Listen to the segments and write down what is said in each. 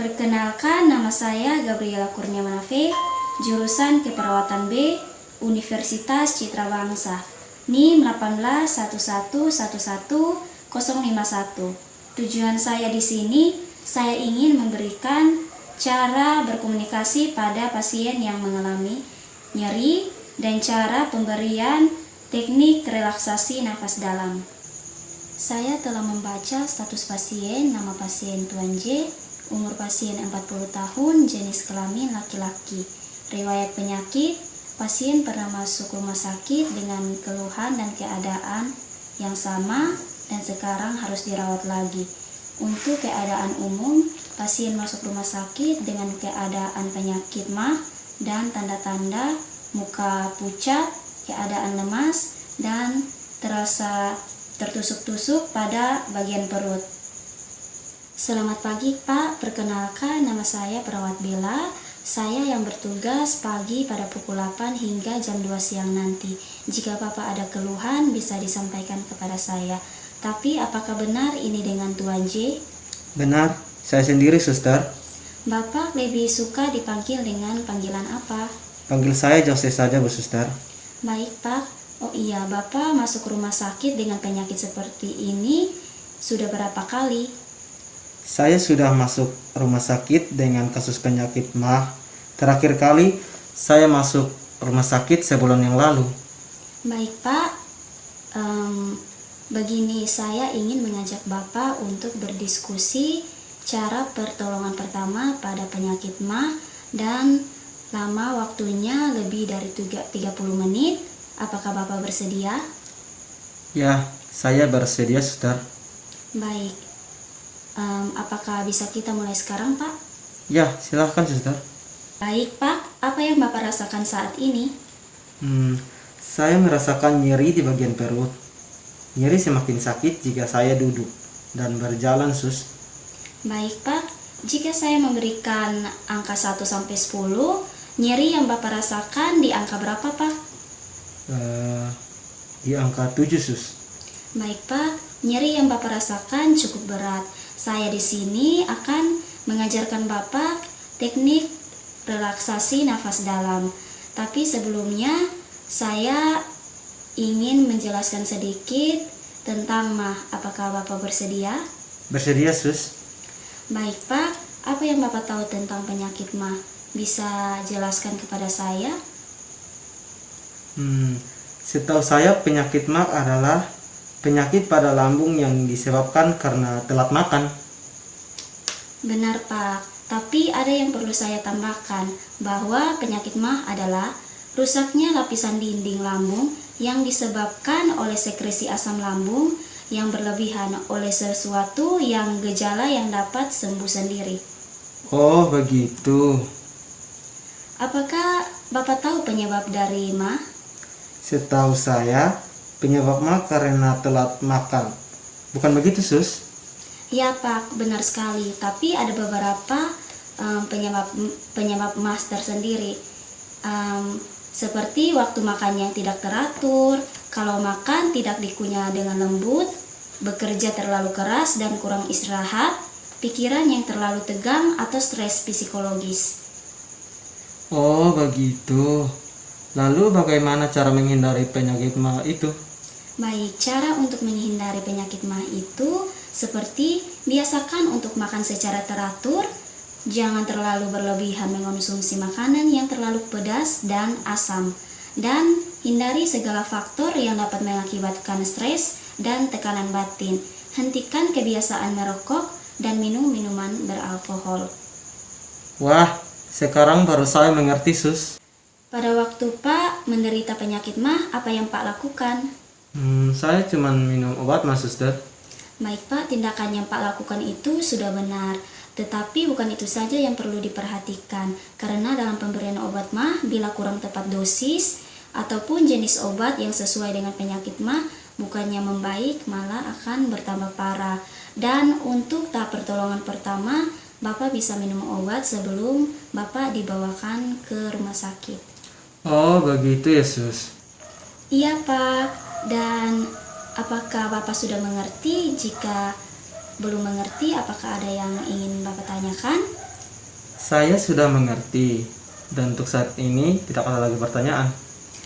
Perkenalkan, nama saya Gabriela Kurniamanafe, jurusan Keperawatan B, Universitas Citra Bangsa, NIM 181111051. Tujuan saya di sini, saya ingin memberikan cara berkomunikasi pada pasien yang mengalami nyeri dan cara pemberian teknik relaksasi nafas dalam. Saya telah membaca status pasien, nama pasien Tuan J, umur pasien 40 tahun, jenis kelamin laki-laki. Riwayat penyakit, pasien pernah masuk rumah sakit dengan keluhan dan keadaan yang sama dan sekarang harus dirawat lagi. Untuk keadaan umum, pasien masuk rumah sakit dengan keadaan penyakit MAH dan tanda-tanda muka pucat, keadaan lemas, dan terasa tertusuk-tusuk pada bagian perut. Selamat pagi Pak, perkenalkan nama saya Perawat Bella. Saya yang bertugas pagi pada pukul 8 hingga jam 2 siang nanti. Jika Bapak ada keluhan bisa disampaikan kepada saya. Tapi apakah benar ini dengan Tuan J? Benar, saya sendiri suster. Bapak lebih suka dipanggil dengan panggilan apa? Panggil saya Jose saja Bu Suster. Baik Pak. Oh iya, Bapak masuk rumah sakit dengan penyakit seperti ini sudah berapa kali? Saya sudah masuk rumah sakit dengan kasus penyakit MAH. Terakhir kali saya masuk rumah sakit sebulan yang lalu. Baik Pak, begini saya ingin mengajak Bapak untuk berdiskusi cara pertolongan pertama pada penyakit MAH dan lama waktunya lebih dari 30 menit. Apakah Bapak bersedia? Ya, saya bersedia suster. Baik. Apakah bisa kita mulai sekarang, Pak? Ya, silahkan suster. Baik, Pak. Apa yang Bapak rasakan saat ini? Saya merasakan nyeri di bagian perut. Nyeri semakin sakit jika saya duduk dan berjalan sus. Baik, Pak. Jika saya memberikan angka 1 sampai 10, nyeri yang Bapak rasakan di angka berapa, Pak? Di angka 7 sus. Baik, Pak. Nyeri yang Bapak rasakan cukup berat. Saya di sini akan mengajarkan Bapak teknik relaksasi nafas dalam. Tapi sebelumnya saya ingin menjelaskan sedikit tentang MAH. Apakah Bapak bersedia? Bersedia sus. Baik Pak, apa yang Bapak tahu tentang penyakit MAH? Bisa jelaskan kepada saya? Setahu saya penyakit MAH adalah penyakit pada lambung yang disebabkan karena telat makan. Benar Pak, tapi ada yang perlu saya tambahkan bahwa penyakit MAH adalah rusaknya lapisan dinding lambung yang disebabkan oleh sekresi asam lambung yang berlebihan oleh sesuatu yang gejala yang dapat sembuh sendiri. Oh begitu. Apakah Bapak tahu penyebab dari MAH? Setahu saya penyebab MAH karena telat makan. Bukan begitu sus? Ya Pak, benar sekali. Tapi ada beberapa penyebab MAH tersendiri. Seperti waktu makan yang tidak teratur, kalau makan tidak dikunyah dengan lembut, bekerja terlalu keras dan kurang istirahat, pikiran yang terlalu tegang atau stres psikologis. Oh begitu. Lalu bagaimana cara menghindari penyakit MAH itu? Baik, cara untuk menghindari penyakit MAH itu seperti biasakan untuk makan secara teratur, jangan terlalu berlebihan mengonsumsi makanan yang terlalu pedas dan asam, dan hindari segala faktor yang dapat mengakibatkan stres dan tekanan batin. Hentikan kebiasaan merokok dan minum minuman beralkohol. Wah, sekarang baru saya mengerti sus. Pada waktu Pak menderita penyakit MAH, apa yang Pak lakukan? Saya cuma minum obat mas suster. Baik Pak, tindakan yang Pak lakukan itu sudah benar. Tetapi bukan itu saja yang perlu diperhatikan, karena dalam pemberian obat MAH bila kurang tepat dosis ataupun jenis obat yang sesuai dengan penyakit MAH, bukannya membaik malah akan bertambah parah. Dan untuk tahap pertolongan pertama, Bapak bisa minum obat sebelum Bapak dibawakan ke rumah sakit. Oh begitu ya sus. Iya Pak, dan apakah Bapak sudah mengerti? Jika belum mengerti, apakah ada yang ingin Bapak tanyakan? Saya sudah mengerti, dan untuk saat ini tidak ada lagi pertanyaan.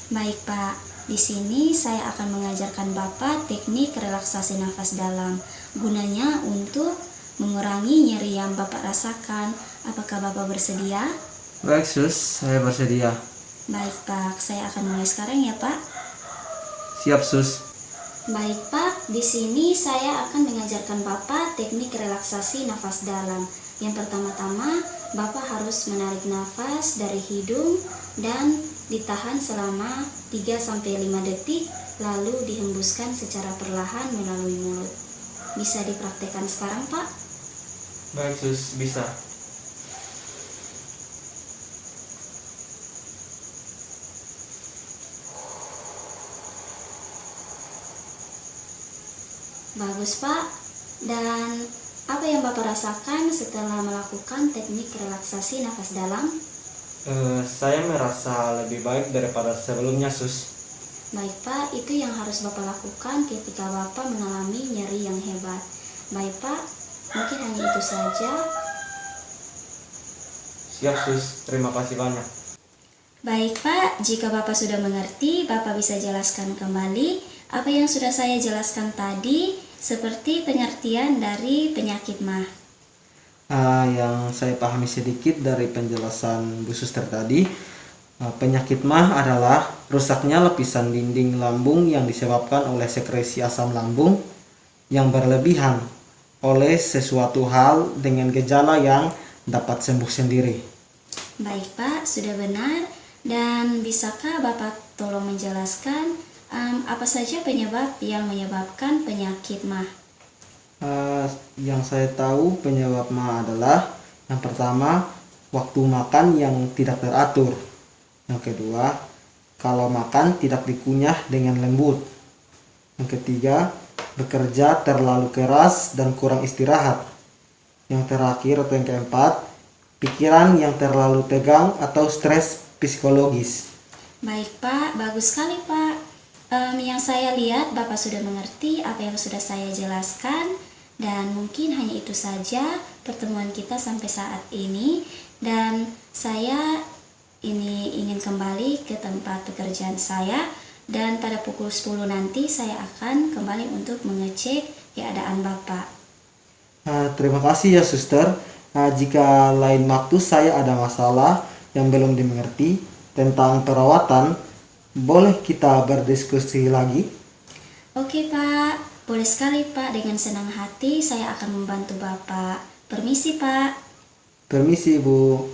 Baik Pak, di sini saya akan mengajarkan Bapak teknik relaksasi nafas dalam. Gunanya untuk mengurangi nyeri yang Bapak rasakan. Apakah Bapak bersedia? Baik Sus, saya bersedia. Baik Pak, saya akan mulai sekarang ya Pak. Siap Sus. Baik Pak, di sini saya akan mengajarkan Bapak teknik relaksasi nafas dalam. Yang pertama-tama, Bapak harus menarik nafas dari hidung dan ditahan selama 3-5 detik, lalu dihembuskan secara perlahan melalui mulut. Bisa dipraktekkan sekarang Pak? Baik Sus, bisa. Bagus Pak. Dan apa yang Bapak rasakan setelah melakukan teknik relaksasi nafas dalam? Saya merasa lebih baik daripada sebelumnya Sus. Baik Pak, itu yang harus Bapak lakukan ketika Bapak mengalami nyeri yang hebat. Baik Pak, mungkin hanya itu saja. Siap Sus, terima kasih banyak. Baik Pak, jika Bapak sudah mengerti, Bapak bisa jelaskan kembali apa yang sudah saya jelaskan tadi, seperti pengertian dari penyakit MAH. Yang saya pahami sedikit dari penjelasan Bu Suster tadi, penyakit MAH adalah rusaknya lapisan dinding lambung yang disebabkan oleh sekresi asam lambung yang berlebihan oleh sesuatu hal dengan gejala yang dapat sembuh sendiri. Baik Pak, sudah benar. Dan bisakah Bapak tolong menjelaskan apa saja penyebab yang menyebabkan penyakit MAH? Yang saya tahu penyebab MAH adalah yang pertama, waktu makan yang tidak teratur. Yang kedua, kalau makan tidak dikunyah dengan lembut. Yang ketiga, bekerja terlalu keras dan kurang istirahat. Yang terakhir atau yang keempat, pikiran yang terlalu tegang atau stres psikologis. Baik Pak, bagus sekali Pak. Yang saya lihat Bapak sudah mengerti apa yang sudah saya jelaskan, dan mungkin hanya itu saja pertemuan kita sampai saat ini. Dan saya ini ingin kembali ke tempat pekerjaan saya, dan pada pukul 10 nanti saya akan kembali untuk mengecek keadaan Bapak. Terima kasih ya Suster. Jika lain waktu saya ada masalah yang belum dimengerti tentang perawatan, boleh kita berdiskusi lagi? Oke Pak, boleh sekali Pak, dengan senang hati saya akan membantu Bapak. Permisi Pak. Permisi Bu.